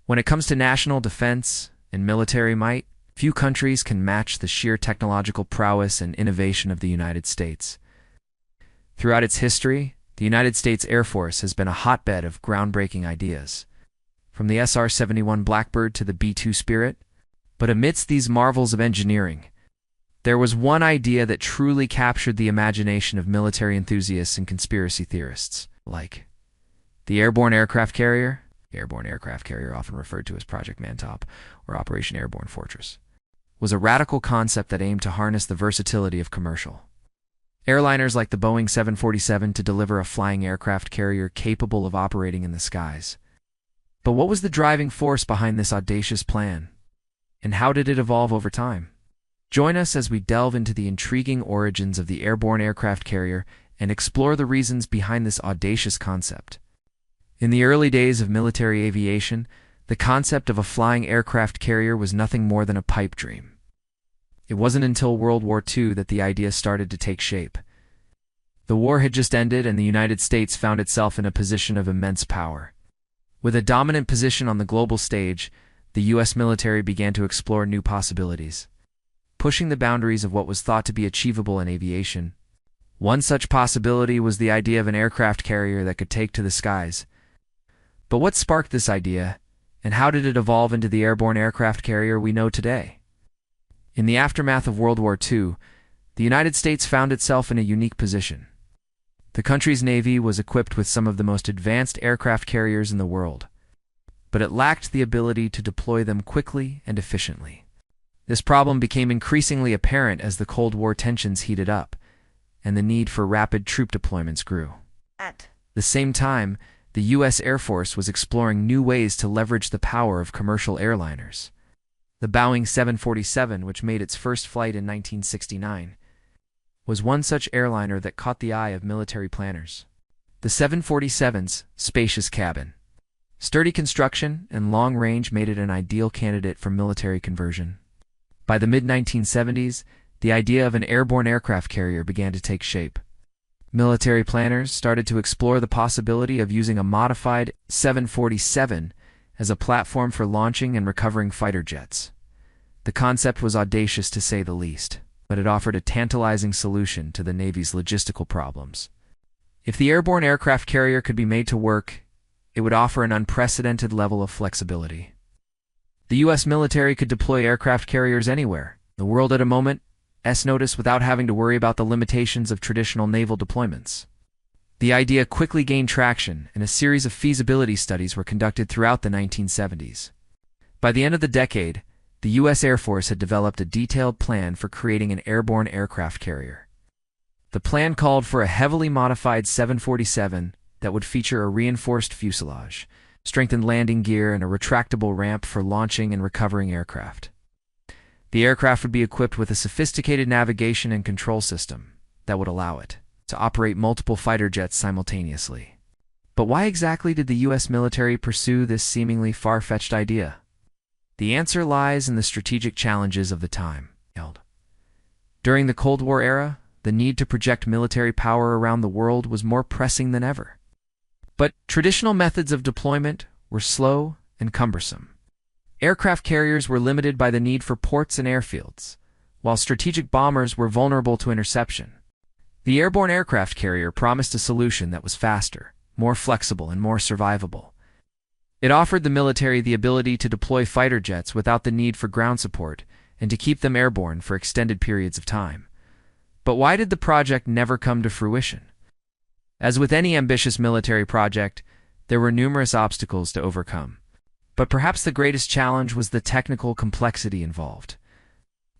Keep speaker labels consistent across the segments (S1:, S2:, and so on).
S1: When it comes to national defense and military might, few countries can match the sheer technological prowess and innovation of the United States. Throughout its history, the United States Air Force has been a hotbed of groundbreaking ideas, from the SR-71 Blackbird to the B-2 Spirit. But amidst these marvels of engineering, there was one idea that truly captured the imagination of military enthusiasts and conspiracy theorists, like the airborne aircraft carrier. The airborne aircraft carrier, often referred to as Project Mantop or Operation Airborne Fortress, was a radical concept that aimed to harness the versatility of commercial airliners like the Boeing 747 to deliver a flying aircraft carrier capable of operating in the skies. But what was the driving force behind this audacious plan? And how did it evolve over time? Join us as we delve into the intriguing origins of the airborne aircraft carrier and explore the reasons behind this audacious concept. In the early days of military aviation, the concept of a flying aircraft carrier was nothing more than a pipe dream. It wasn't until World War II that the idea started to take shape. The war had just ended, and the United States found itself in a position of immense power. With a dominant position on the global stage, the U.S. military began to explore new possibilities, pushing the boundaries of what was thought to be achievable in aviation. One such possibility was the idea of an aircraft carrier that could take to the skies. But what sparked this idea, and how did it evolve into the airborne aircraft carrier we know today? In the aftermath of World War II, the United States found itself in a unique position. The country's Navy was equipped with some of the most advanced aircraft carriers in the world, but it lacked the ability to deploy them quickly and efficiently. This problem became increasingly apparent as the Cold War tensions heated up, and the need for rapid troop deployments grew. At the same time, the U.S. Air Force was exploring new ways to leverage the power of commercial airliners. The Boeing 747, which made its first flight in 1969, was one such airliner that caught the eye of military planners. The 747's spacious cabin, sturdy construction, and long range made it an ideal candidate for military conversion. By the mid-1970s, the idea of an airborne aircraft carrier began to take shape. Military planners started to explore the possibility of using a modified 747 as a platform for launching and recovering fighter jets. The concept was audacious to say the least, but it offered a tantalizing solution to the Navy's logistical problems. If the airborne aircraft carrier could be made to work, it would offer an unprecedented level of flexibility. The U.S. military could deploy aircraft carriers anywhere in the world at a moment's notice without having to worry about the limitations of traditional naval deployments. The idea quickly gained traction, and a series of feasibility studies were conducted throughout the 1970s. By the end of the decade, the U.S. Air Force had developed a detailed plan for creating an airborne aircraft carrier. The plan called for a heavily modified 747 that would feature a reinforced fuselage, strengthened landing gear, and a retractable ramp for launching and recovering aircraft. The aircraft would be equipped with a sophisticated navigation and control system that would allow it to operate multiple fighter jets simultaneously. But why exactly did the U.S. military pursue this seemingly far-fetched idea? The answer lies in the strategic challenges of the time. During the Cold War era, the need to project military power around the world was more pressing than ever. But traditional methods of deployment were slow and cumbersome. Aircraft carriers were limited by the need for ports and airfields, while strategic bombers were vulnerable to interception. The airborne aircraft carrier promised a solution that was faster, more flexible, and more survivable. It offered the military the ability to deploy fighter jets without the need for ground support and to keep them airborne for extended periods of time. But why did the project never come to fruition? As with any ambitious military project, there were numerous obstacles to overcome. But perhaps the greatest challenge was the technical complexity involved.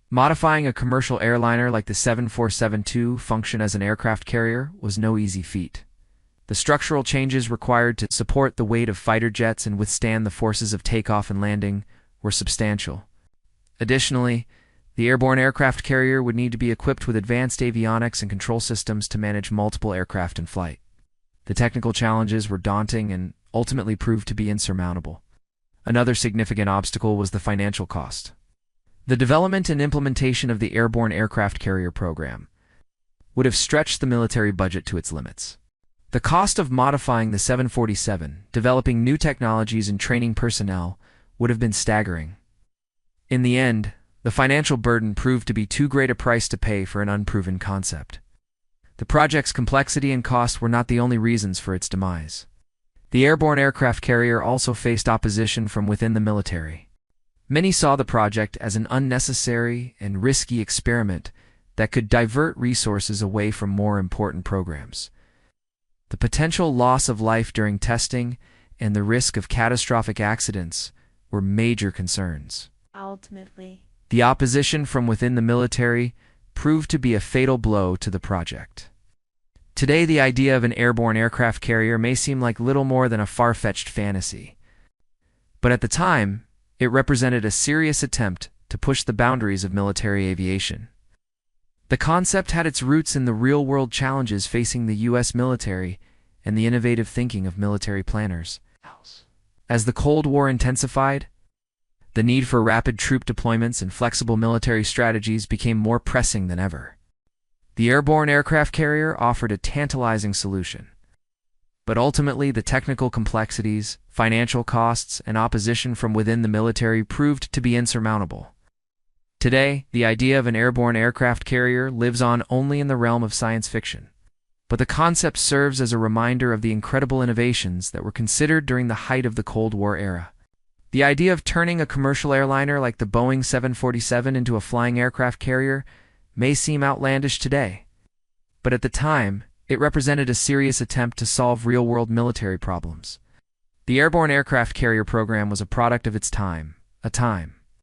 S1: Modifying a commercial airliner like the 747 to function as an aircraft carrier was no easy feat. The structural changes required to support the weight of fighter jets and withstand the forces of takeoff and landing were substantial. Additionally, the airborne aircraft carrier would need to be equipped with advanced avionics and control systems to manage multiple aircraft in flight. The technical challenges were daunting and ultimately proved to be insurmountable. Another significant obstacle was the financial cost. The development and implementation of the airborne aircraft carrier program would have stretched the military budget to its limits. The cost of modifying the 747, developing new technologies, and training personnel would have been staggering. In the end, the financial burden proved to be too great a price to pay for an unproven concept. The project's complexity and cost were not the only reasons for its demise. The airborne aircraft carrier also faced opposition from within the military. Many saw the project as an unnecessary and risky experiment that could divert resources away from more important programs. The potential loss of life during testing and the risk of catastrophic accidents were major concerns.
S2: Ultimately,
S1: the opposition from within the military proved to be a fatal blow to the project. Today, the idea of an airborne aircraft carrier may seem like little more than a far-fetched fantasy. But at the time, it represented a serious attempt to push the boundaries of military aviation. The concept had its roots in the real-world challenges facing the U.S. military and the innovative thinking of military planners. As the Cold War intensified, the need for rapid troop deployments and flexible military strategies became more pressing than ever. The airborne aircraft carrier offered a tantalizing solution. But ultimately, the technical complexities, financial costs, and opposition from within the military proved to be insurmountable. Today, the idea of an airborne aircraft carrier lives on only in the realm of science fiction. But the concept serves as a reminder of the incredible innovations that were considered during the height of the Cold War era. The idea of turning a commercial airliner like the Boeing 747 into a flying aircraft carrier may seem outlandish today, but at the time, it represented a serious attempt to solve real-world military problems. The airborne aircraft carrier program was a product of its time, a time